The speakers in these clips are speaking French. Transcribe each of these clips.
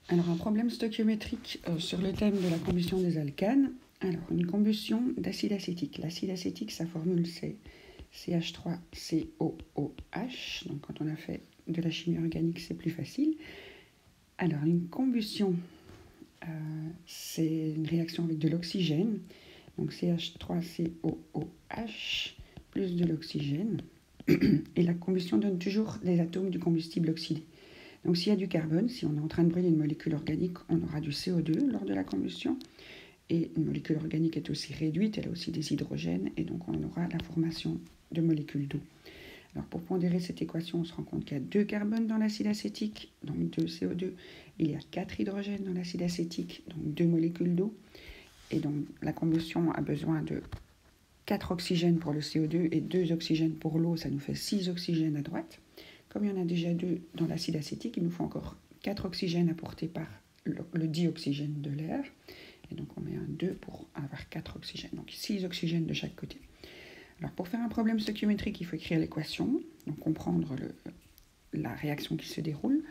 Alors, un problème stoichiométrique sur le thème de la combustion des alcanes. Alors, une combustion d'acide acétique. L'acide acétique, sa formule, c'est CH3COOH. Donc, quand on a fait de la chimie organique, c'est plus facile. Alors, une combustion, c'est une réaction avec de l'oxygène. Donc, CH3COOH plus de l'oxygène. Et la combustion donne toujours des atomes du combustible oxydé. Donc s'il y a du carbone, si on est en train de brûler une molécule organique, on aura du CO2 lors de la combustion. Et une molécule organique est aussi réduite, elle a aussi des hydrogènes, et donc on aura la formation de molécules d'eau. Alors pour pondérer cette équation, on se rend compte qu'il y a 2 carbones dans l'acide acétique, donc 2 CO2. Il y a 4 hydrogènes dans l'acide acétique, donc 2 molécules d'eau. Et donc la combustion a besoin de 4 oxygènes pour le CO2 et 2 oxygènes pour l'eau, ça nous fait 6 oxygènes à droite. Comme il y en a déjà 2 dans l'acide acétique, il nous faut encore 4 oxygènes apportés par le dioxygène de l'air. Et donc on met un 2 pour avoir 4 oxygènes. Donc 6 oxygènes de chaque côté. Alors pour faire un problème stoichiométrique, il faut écrire l'équation, donc comprendre la réaction qui se déroule,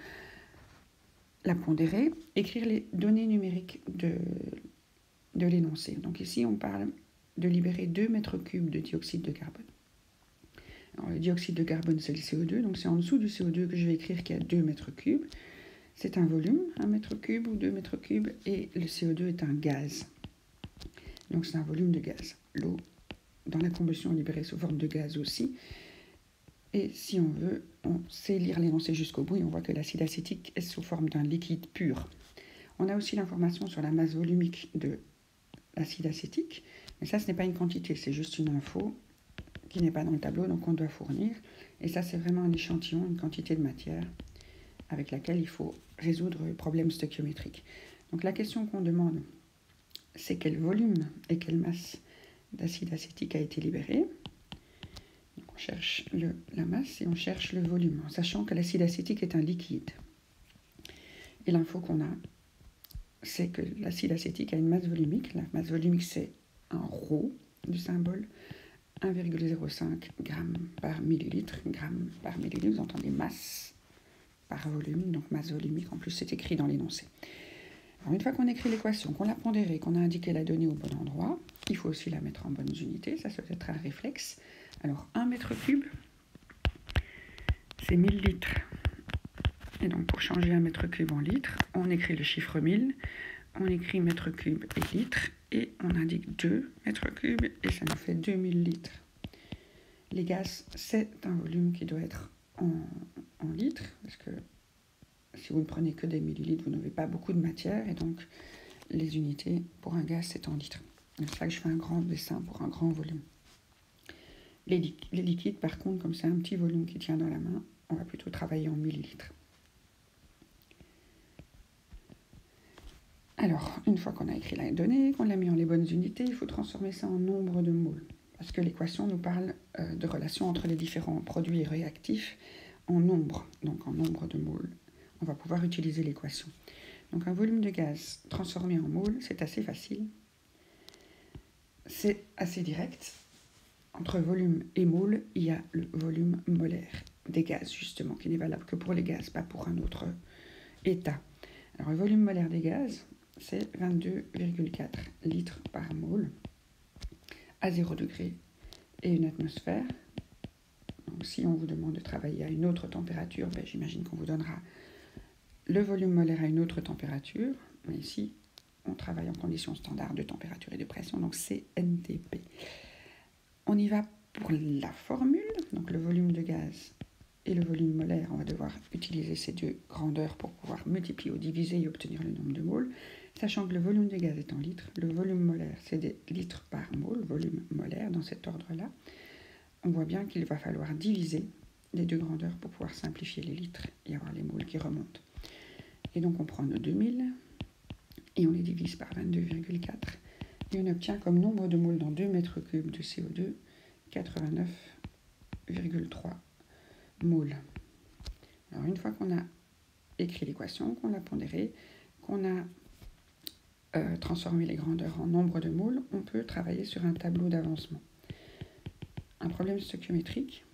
la pondérer, écrire les données numériques de l'énoncé. Donc ici on parle de libérer 2 mètres cubes de dioxyde de carbone. Alors, le dioxyde de carbone, c'est le CO2, donc c'est en dessous du CO2 que je vais écrire qu'il y a 2 mètres cubes. C'est un volume, 1 mètre cube ou 2 mètres cubes, et le CO2 est un gaz. Donc c'est un volume de gaz. L'eau, dans la combustion, est libérée sous forme de gaz aussi. Et si on veut, on sait lire l'énoncé jusqu'au bout et on voit que l'acide acétique est sous forme d'un liquide pur. On a aussi l'information sur la masse volumique de l'acide acétique, mais ça, ce n'est pas une quantité, c'est juste une info qui n'est pas dans le tableau, donc on doit fournir. Et ça, c'est vraiment un échantillon, une quantité de matière avec laquelle il faut résoudre le problème stoichiométrique. Donc la question qu'on demande, c'est quel volume et quelle masse d'acide acétique a été libéré. Donc on cherche la masse et on cherche le volume, en sachant que l'acide acétique est un liquide. Et l'info qu'on a, c'est que l'acide acétique a une masse volumique. La masse volumique, c'est un ρ du symbole, 1,05 g par millilitre. Gramme par millilitre, vous entendez masse par volume, donc masse volumique. En plus, c'est écrit dans l'énoncé. Alors, une fois qu'on écrit l'équation, qu'on l'a pondérée, qu'on a indiqué la donnée au bon endroit, il faut aussi la mettre en bonnes unités. Ça peut être un réflexe. Alors, 1 mètre cube, c'est 1000 litres. Et donc, pour changer 1 mètre cube en litres, on écrit le chiffre 1000, on écrit mètre cube et litres, et on indique 2 mètres cubes, et ça nous fait 2000 litres. Les gaz, c'est un volume qui doit être en litres, parce que si vous ne prenez que des millilitres, vous n'avez pas beaucoup de matière, et donc les unités pour un gaz, c'est en litres. C'est pour ça que je fais un grand dessin pour un grand volume. Les liquides, par contre, comme c'est un petit volume qui tient dans la main, on va plutôt travailler en millilitres. Alors, une fois qu'on a écrit la donnée, qu'on l'a mis en les bonnes unités, il faut transformer ça en nombre de moles. Parce que l'équation nous parle de relation entre les différents produits réactifs en nombre, donc en nombre de moles. On va pouvoir utiliser l'équation. Donc un volume de gaz transformé en moles, c'est assez facile. C'est assez direct. Entre volume et mole, il y a le volume molaire des gaz, justement, qui n'est valable que pour les gaz, pas pour un autre état. Alors le volume molaire des gaz, c'est 22,4 litres par mole à 0 degré et une atmosphère. Donc si on vous demande de travailler à une autre température, j'imagine qu'on vous donnera le volume molaire à une autre température. Mais ici, on travaille en conditions standards de température et de pression, donc CNTP. On y va pour la formule, donc le volume de gaz et le volume molaire. On va devoir utiliser ces deux grandeurs pour pouvoir multiplier ou diviser et obtenir le nombre de moles. Sachant que le volume de gaz est en litres, le volume molaire, c'est des litres par mole, volume molaire, dans cet ordre-là. On voit bien qu'il va falloir diviser les deux grandeurs pour pouvoir simplifier les litres et avoir les moles qui remontent. Et donc on prend nos 2000 et on les divise par 22,4 et on obtient comme nombre de moles dans 2 mètres cubes de CO2 89,3 moles. Alors une fois qu'on a écrit l'équation, qu'on l'a pondérée, qu'on a transformé les grandeurs en nombre de moles, on peut travailler sur un tableau d'avancement. Un problème stoichiométrique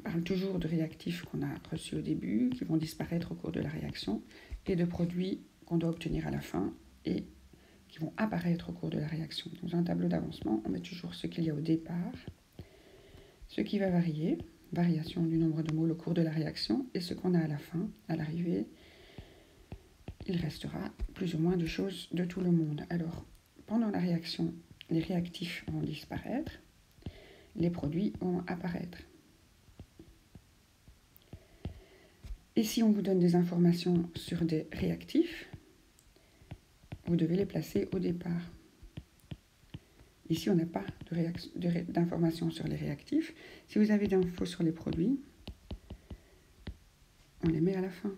parle toujours de réactifs qu'on a reçus au début, qui vont disparaître au cours de la réaction, et de produits qu'on doit obtenir à la fin et qui vont apparaître au cours de la réaction. Dans un tableau d'avancement, on met toujours ce qu'il y a au départ, ce qui va varier, variation du nombre de moles au cours de la réaction, et ce qu'on a à la fin, à l'arrivée. Il restera plus ou moins de choses de tout le monde. Alors, pendant la réaction, les réactifs vont disparaître, les produits vont apparaître. Et si on vous donne des informations sur des réactifs, vous devez les placer au départ. Ici, on n'a pas d'informations sur les réactifs. Si vous avez d'infos sur les produits, on les met à la fin,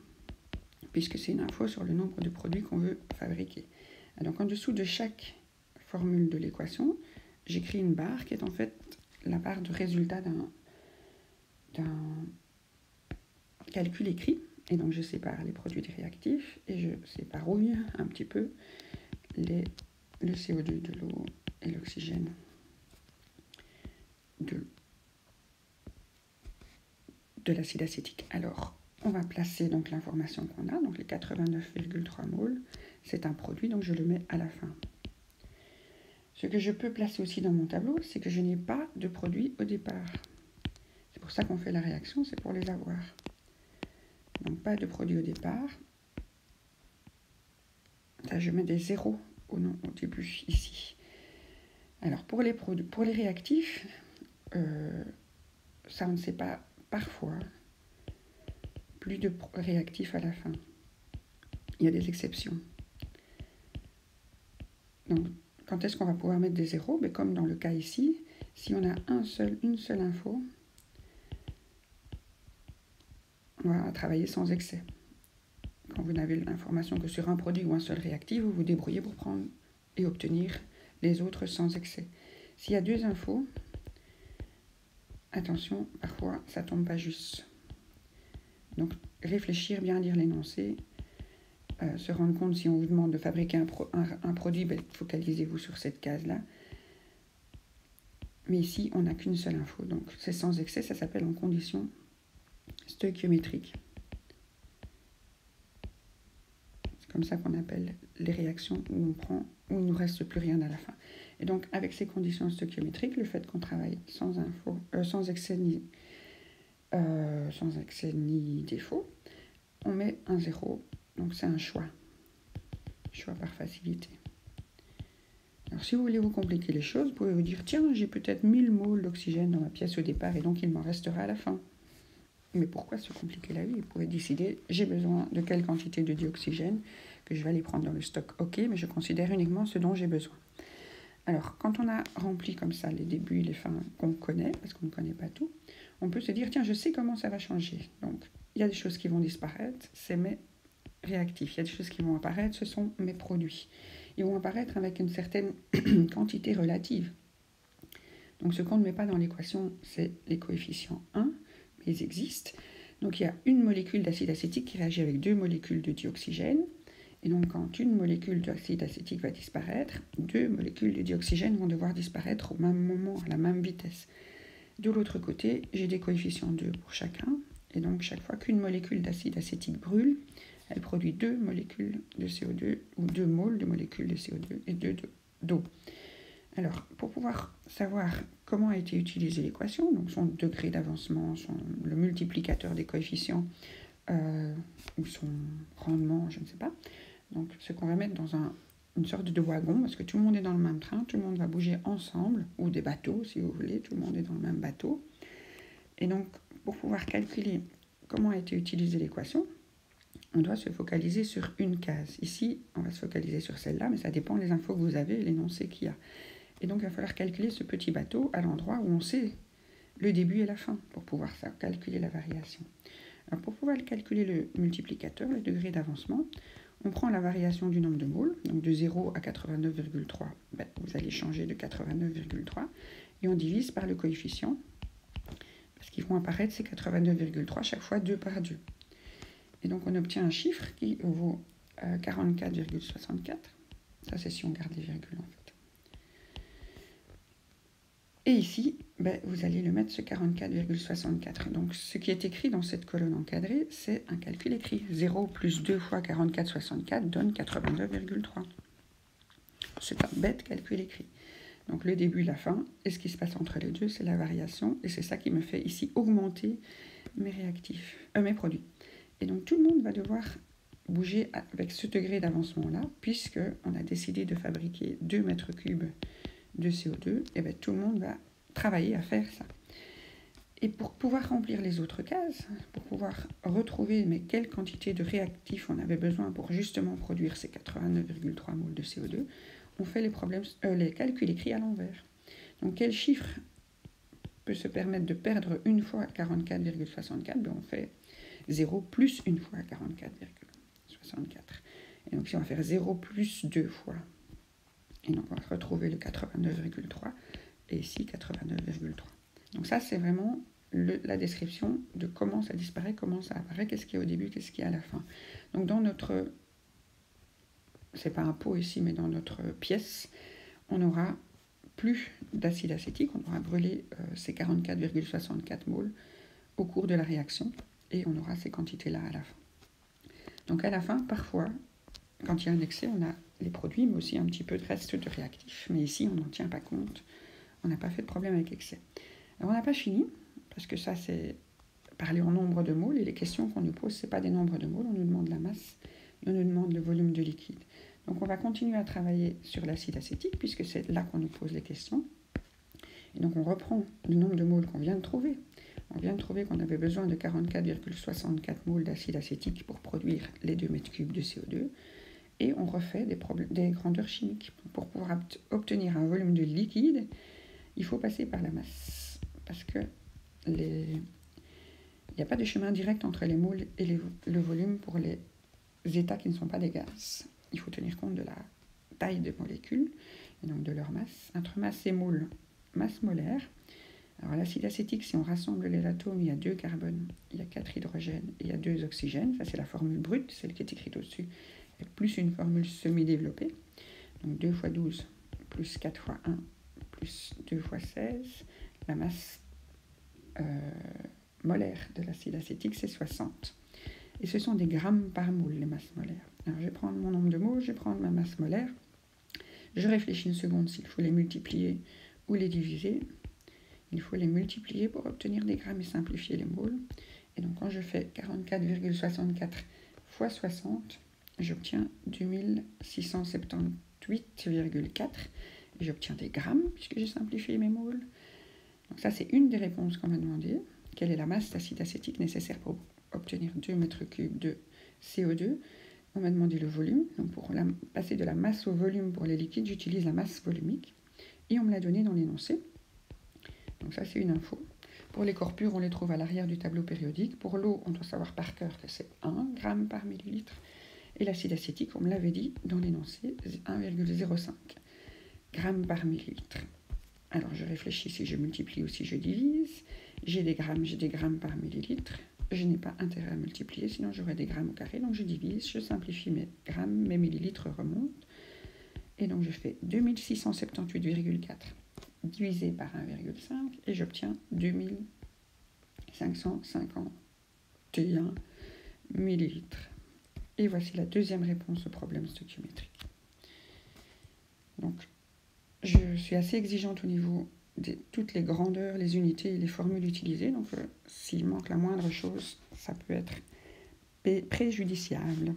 puisque c'est une info sur le nombre de produits qu'on veut fabriquer. Donc, en dessous de chaque formule de l'équation, j'écris une barre qui est en fait la barre de résultat d'un calcul écrit. Et donc, je sépare les produits des réactifs et je séparouille un petit peu le CO2 de l'eau et l'oxygène de l'acide acétique. Alors, on va placer donc l'information qu'on a, donc les 89,3 moles, c'est un produit, donc je le mets à la fin. Ce que je peux placer aussi dans mon tableau, c'est que je n'ai pas de produit au départ. C'est pour ça qu'on fait la réaction, c'est pour les avoir. Donc pas de produit au départ. Là, je mets des zéros au début ici. Alors pour les réactifs, ça on ne sait pas parfois. Plus de réactifs à la fin. Il y a des exceptions. Donc quand est-ce qu'on va pouvoir mettre des zéros? Mais comme dans le cas ici, si on a une seule info, on va travailler sans excès. Quand vous n'avez l'information que sur un produit ou un seul réactif, vous vous débrouillez pour prendre et obtenir les autres sans excès. S'il y a deux infos, attention, parfois ça ne tombe pas juste. Donc réfléchir, bien lire l'énoncé, se rendre compte si on vous demande de fabriquer un produit, focalisez-vous sur cette case-là. Mais ici, on n'a qu'une seule info, donc c'est sans excès, ça s'appelle en condition stoichiométrique. C'est comme ça qu'on appelle les réactions où il ne nous reste plus rien à la fin. Et donc, avec ces conditions stoichiométriques, le fait qu'on travaille sans excès ni défaut, on met un zéro, donc c'est un choix par facilité. Alors, si vous voulez vous compliquer les choses, vous pouvez vous dire, tiens, j'ai peut-être 1000 moles d'oxygène dans ma pièce au départ, et donc il m'en restera à la fin. Mais pourquoi se compliquer la vie? Vous pouvez décider, j'ai besoin de quelle quantité de dioxygène, que je vais aller prendre dans le stock. Ok, mais je considère uniquement ce dont j'ai besoin. Alors, quand on a rempli comme ça les débuts, les fins qu'on connaît, parce qu'on ne connaît pas tout, on peut se dire, tiens, je sais comment ça va changer. Donc, il y a des choses qui vont disparaître, c'est mes réactifs. Il y a des choses qui vont apparaître, ce sont mes produits. Ils vont apparaître avec une certaine quantité relative. Donc, ce qu'on ne met pas dans l'équation, c'est les coefficients 1, mais ils existent. Donc, il y a une molécule d'acide acétique qui réagit avec deux molécules de dioxygène. Et donc, quand une molécule d'acide acétique va disparaître, deux molécules de dioxygène vont devoir disparaître au même moment, à la même vitesse. De l'autre côté, j'ai des coefficients 2 pour chacun. Et donc, chaque fois qu'une molécule d'acide acétique brûle, elle produit 2 molécules de CO2 ou 2 moles de molécules de CO2 et 2 d'eau. Alors, pour pouvoir savoir comment a été utilisée l'équation, donc son degré d'avancement, le multiplicateur des coefficients ou son rendement, je ne sais pas. Donc, ce qu'on va mettre dans une sorte de wagon, parce que tout le monde est dans le même train, tout le monde va bouger ensemble, ou des bateaux si vous voulez, tout le monde est dans le même bateau. Et donc, pour pouvoir calculer comment a été utilisée l'équation, on doit se focaliser sur une case. Ici, on va se focaliser sur celle-là, mais ça dépend des infos que vous avez et l'énoncé qu'il y a. Et donc, il va falloir calculer ce petit bateau à l'endroit où on sait le début et la fin, pour pouvoir calculer la variation. Alors, pour pouvoir calculer le multiplicateur, le degré d'avancement, on prend la variation du nombre de moles, donc de 0 à 89,3, vous allez changer de 89,3, et on divise par le coefficient, parce qu'ils vont apparaître ces 89,3 chaque fois 2 par 2. Et donc on obtient un chiffre qui vaut 44,64. Ça c'est si on garde les virgules en fait. Et ici, vous allez le mettre ce 44,64. Donc, ce qui est écrit dans cette colonne encadrée, c'est un calcul écrit. 0 plus 2 fois 44,64 donne 89,3. C'est un bête calcul écrit. Donc, le début, la fin, et ce qui se passe entre les deux, c'est la variation. Et c'est ça qui me fait ici augmenter mes réactifs, mes produits. Et donc, tout le monde va devoir bouger avec ce degré d'avancement-là, puisqu'on a décidé de fabriquer 2 mètres cubes de CO2, et tout le monde va travailler à faire ça. Et pour pouvoir remplir les autres cases, pour pouvoir retrouver quelle quantité de réactifs on avait besoin pour justement produire ces 89,3 moles de CO2, on fait les calculs écrits à l'envers. Donc quel chiffre peut se permettre de perdre une fois 44,64 ? On fait 0 plus une fois 44,64. Et donc si on va faire 0 plus 2 fois, et donc on va retrouver le 89,3 et ici 89,3. Donc ça c'est vraiment la description de comment ça disparaît, comment ça apparaît, qu'est-ce qu'il y a au début, qu'est-ce qu'il y a à la fin. Donc dans notre, c'est pas un pot ici, mais dans notre pièce, on n'aura plus d'acide acétique, on aura brûlé ces 44,64 moles au cours de la réaction et on aura ces quantités-là à la fin. Donc à la fin, parfois, quand il y a un excès, on a les produits, mais aussi un petit peu de reste de réactifs. Mais ici, on n'en tient pas compte. On n'a pas fait de problème avec excès. Alors, on n'a pas fini, parce que ça, c'est parler en nombre de moles. Et les questions qu'on nous pose, ce n'est pas des nombres de moles. On nous demande la masse et on nous demande le volume de liquide. Donc, on va continuer à travailler sur l'acide acétique, puisque c'est là qu'on nous pose les questions. Et donc, on reprend le nombre de moles qu'on vient de trouver. On vient de trouver qu'on avait besoin de 44,64 moles d'acide acétique pour produire les 2 mètres cubes de CO2. Et on refait des grandeurs chimiques. Pour pouvoir obtenir un volume de liquide, il faut passer par la masse. Parce que il n'y a pas de chemin direct entre les moles et le volume pour les états qui ne sont pas des gaz. Il faut tenir compte de la taille des molécules et donc de leur masse. Entre masse et mole, masse molaire. Alors l'acide acétique, si on rassemble les atomes, il y a 2 carbones, il y a 4 hydrogènes et il y a 2 oxygènes. Ça c'est la formule brute, celle qui est écrite au-dessus. Plus une formule semi-développée, donc 2 fois 12 plus 4 fois 1 plus 2 fois 16, la masse molaire de l'acide acétique c'est 60. Et ce sont des grammes par mole, les masses molaires. Alors je vais prendre mon nombre de moles, je vais prendre ma masse molaire, je réfléchis une seconde s'il faut les multiplier ou les diviser. Il faut les multiplier pour obtenir des grammes et simplifier les moles. Et donc quand je fais 44,64 fois 60, j'obtiens 2678,4 et j'obtiens des grammes puisque j'ai simplifié mes moles. Donc ça c'est une des réponses qu'on m'a demandé. Quelle est la masse d'acide acétique nécessaire pour obtenir 2 mètres cubes de CO2 ? On m'a demandé le volume. Donc pour passer de la masse au volume pour les liquides, j'utilise la masse volumique. Et on me l'a donné dans l'énoncé. Donc ça c'est une info. Pour les corps purs, on les trouve à l'arrière du tableau périodique. Pour l'eau, on doit savoir par cœur que c'est 1 gramme par millilitre. Et l'acide acétique, on me l'avait dit dans l'énoncé, 1,05 grammes par millilitre. Alors je réfléchis si je multiplie ou si je divise. J'ai des grammes par millilitre. Je n'ai pas intérêt à multiplier, sinon j'aurai des grammes au carré. Donc je divise, je simplifie mes grammes, mes millilitres remontent. Et donc je fais 2678,4 divisé par 1,5 et j'obtiens 2551 millilitres. Et voici la deuxième réponse au problème stoichiométrique. Donc, je suis assez exigeante au niveau de toutes les grandeurs, les unités et les formules utilisées. Donc, s'il manque la moindre chose, ça peut être préjudiciable.